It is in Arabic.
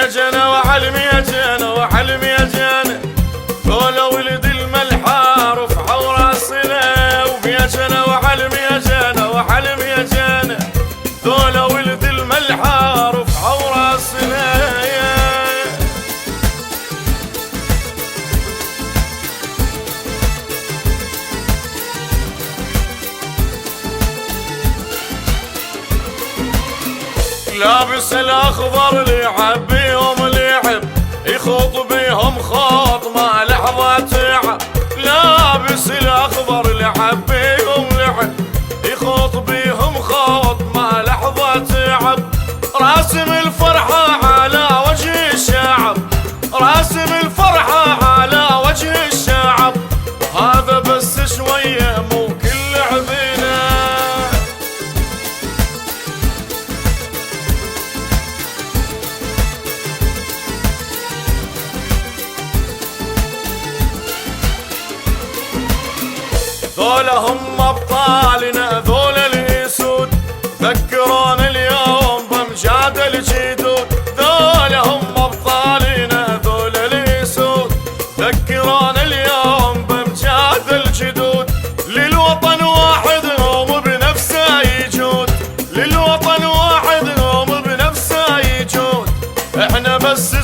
ويا جنى وحلم يا جنى وحلم يا جنى، ذولا ولد الملحة رفعوا راسنا. ويا جنى وحلم يا جنى وحلم يا جنى، ذولا ولد الملحة رفعوا راسنا. لابس الاخضر لعب بيهم لعب، يخوض بيهم خوض ما لحظة تعب. لابس الاخضر لعب بيهم لعب، يخوض بيهم خوض ما لحظة تعب. راسم الفرحة على وجه الشعب، راسم الفرحة على وجه الشعب. هذا بس شوية مو كل عذينا. ذولا هم ابطالنا ذولا الاسود، ذكرونا اليوم بامجاد الجدود. ذولا هم ابطالنا ذولا الاسود، ذكرونا اليوم بامجاد الجدود. للوطن واحد هم بنفسه يجود، للوطن واحد هم بنفسه يجود. احنا بس